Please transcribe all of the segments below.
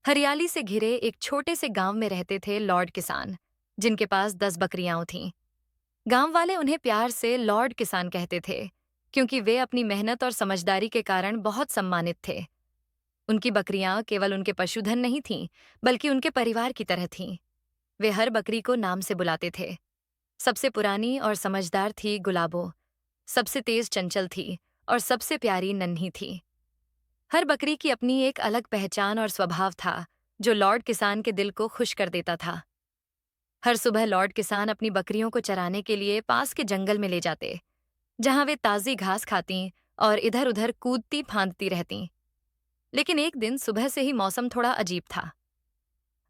हरियाली से घिरे एक छोटे से गांव में रहते थे लॉर्ड किसान, जिनके पास 10 बकरियां थीं। गांव वाले उन्हें प्यार से लॉर्ड किसान कहते थे, क्योंकि वे अपनी मेहनत और समझदारी के कारण बहुत सम्मानित थे। उनकी बकरियां केवल उनके पशुधन नहीं थीं, बल्कि उनके परिवार की तरह थीं। वे हर बकरी को नाम से बुलाते थे। सबसे पुरानी और समझदार थी गुलाबो, सबसे तेज चंचल थी, और सबसे प्यारी नन्ही थी। हर बकरी की अपनी एक अलग पहचान और स्वभाव था, जो लॉर्ड किसान के दिल को खुश कर देता था। हर सुबह लॉर्ड किसान अपनी बकरियों को चराने के लिए पास के जंगल में ले जाते, जहां वे ताजी घास खाती और इधर उधर कूदती फांदती रहतीं। लेकिन एक दिन सुबह से ही मौसम थोड़ा अजीब था।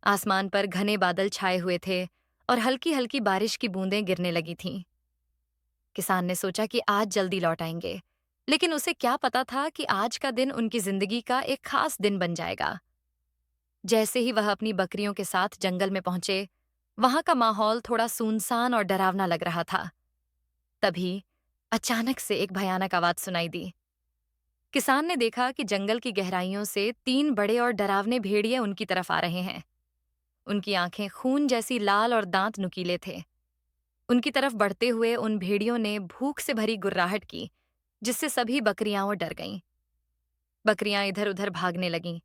आसमान पर घने बादल छाए हुए थे और हल्की हल्की बारिश की बूंदें गिरने लगी थीं। किसान ने सोचा कि आज जल्दी लौट आएंगे, लेकिन उसे क्या पता था कि आज का दिन उनकी जिंदगी का एक खास दिन बन जाएगा। जैसे ही वह अपनी बकरियों के साथ जंगल में पहुंचे, वहां का माहौल थोड़ा सुनसान और डरावना लग रहा था। तभी अचानक से एक भयानक आवाज सुनाई दी। किसान ने देखा कि जंगल की गहराइयों से 3 बड़े और डरावने भेड़िए उनकी तरफ आ रहे हैं। उनकी आंखें खून जैसी लाल और दांत नुकीले थे। उनकी तरफ बढ़ते हुए उन भेड़ियों ने भूख से भरी गुर्राहट की, जिससे सभी बकरियां डर गईं। बकरियां इधर उधर भागने लगीं।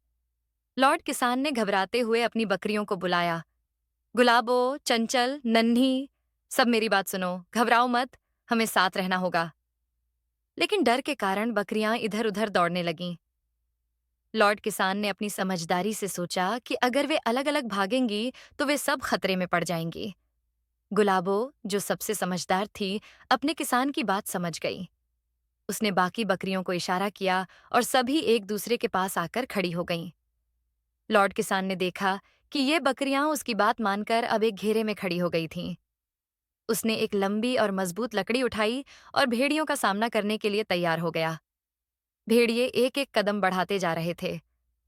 लॉर्ड किसान ने घबराते हुए अपनी बकरियों को बुलाया। गुलाबो, चंचल, नन्ही, सब मेरी बात सुनो, घबराओ मत, हमें साथ रहना होगा। लेकिन डर के कारण बकरियां इधर उधर दौड़ने लगीं। लॉर्ड किसान ने अपनी समझदारी से सोचा कि अगर वे अलग अलग भागेंगी तो वे सब खतरे में पड़ जाएंगी। गुलाबो, जो सबसे समझदार थी, अपने किसान की बात समझ गई। उसने बाकी बकरियों को इशारा किया और सभी एक दूसरे के पास आकर खड़ी हो गईं। लॉर्ड किसान ने देखा कि ये बकरियां उसकी बात मानकर अब एक घेरे में खड़ी हो गई थीं। उसने एक लंबी और मजबूत लकड़ी उठाई और भेड़ियों का सामना करने के लिए तैयार हो गया। भेड़िए एक एक कदम बढ़ाते जा रहे थे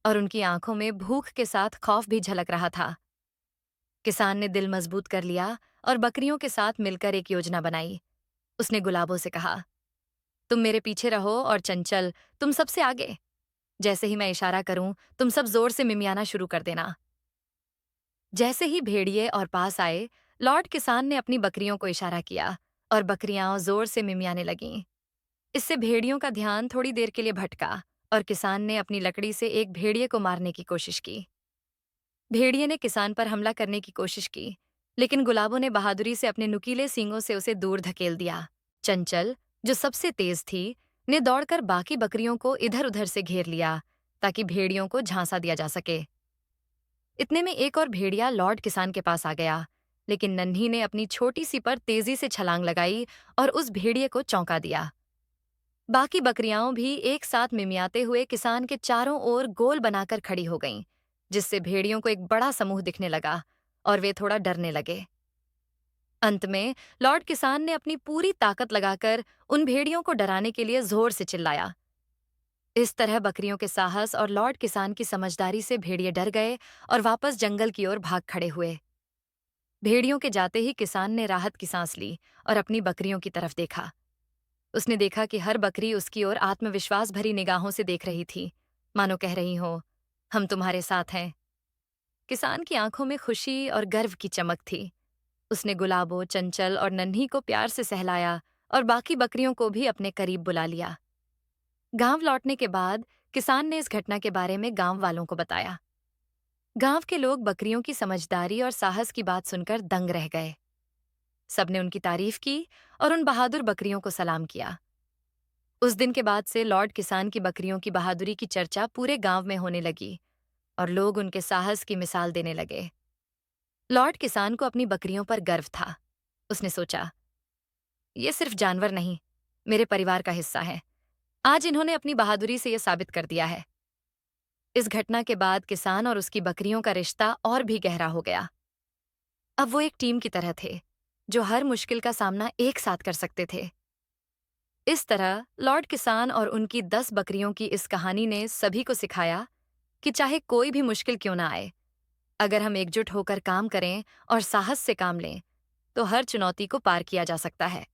और उनकी आंखों में भूख के साथ खौफ भी झलक रहा था। किसान ने दिल मजबूत कर लिया और बकरियों के साथ मिलकर एक योजना बनाई। उसने गुलाबों से कहा, तुम मेरे पीछे रहो और चंचल, तुम सबसे आगे। जैसे ही मैं इशारा करूं, तुम सब जोर से मिमियाना शुरू कर देना। जैसे ही भेड़िए और पास आए, लॉर्ड किसान ने अपनी बकरियों को इशारा किया और बकरियां जोर से मिमियाने लगीं। इससे भेड़ियों का ध्यान थोड़ी देर के लिए भटका और किसान ने अपनी लकड़ी से एक भेड़िए को मारने की कोशिश की। भेड़िए ने किसान पर हमला करने की कोशिश की, लेकिन गुलाबों ने बहादुरी से अपने नुकीले सींगों से उसे दूर धकेल दिया। चंचल, जो सबसे तेज थी, ने दौड़कर बाकी बकरियों को इधर उधर से घेर लिया, ताकि भेड़ियों को झांसा दिया जा सके। इतने में एक और भेड़िया लॉर्ड किसान के पास आ गया, लेकिन नन्ही ने अपनी छोटी सी पर तेजी से छलांग लगाई और उस भेड़िए को चौंका दिया। बाकी बकरियां भी एक साथ मिमियाते हुए किसान के चारों ओर गोल बनाकर खड़ी हो गईं, जिससे भेड़ियों को एक बड़ा समूह दिखने लगा और वे थोड़ा डरने लगे। अंत में लॉर्ड किसान ने अपनी पूरी ताकत लगाकर उन भेड़ियों को डराने के लिए जोर से चिल्लाया। इस तरह बकरियों के साहस और लॉर्ड किसान की समझदारी से भेड़िए डर गए और वापस जंगल की ओर भाग खड़े हुए। भेड़ियों के जाते ही किसान ने राहत की सांस ली और अपनी बकरियों की तरफ देखा। उसने देखा कि हर बकरी उसकी ओर आत्मविश्वास भरी निगाहों से देख रही थी, मानो कह रही हो, हम तुम्हारे साथ हैं। किसान की आंखों में खुशी और गर्व की चमक थी। उसने गुलाबो, चंचल और नन्ही को प्यार से सहलाया और बाकी बकरियों को भी अपने करीब बुला लिया। गांव लौटने के बाद किसान ने इस घटना के बारे में गांव वालों को बताया। गांव के लोग बकरियों की समझदारी और साहस की बात सुनकर दंग रह गए। सबने उनकी तारीफ की और उन बहादुर बकरियों को सलाम किया। उस दिन के बाद से लॉर्ड किसान की बकरियों की बहादुरी की चर्चा पूरे गांव में होने लगी और लोग उनके साहस की मिसाल देने लगे। लॉर्ड किसान को अपनी बकरियों पर गर्व था। उसने सोचा, ये सिर्फ जानवर नहीं, मेरे परिवार का हिस्सा है। आज इन्होंने अपनी बहादुरी से यह साबित कर दिया है। इस घटना के बाद किसान और उसकी बकरियों का रिश्ता और भी गहरा हो गया। अब वो एक टीम की तरह थे, जो हर मुश्किल का सामना एक साथ कर सकते थे। इस तरह लॉर्ड किसान और उनकी 10 बकरियों की इस कहानी ने सभी को सिखाया कि चाहे कोई भी मुश्किल क्यों ना आए, अगर हम एकजुट होकर काम करें और साहस से काम लें, तो हर चुनौती को पार किया जा सकता है।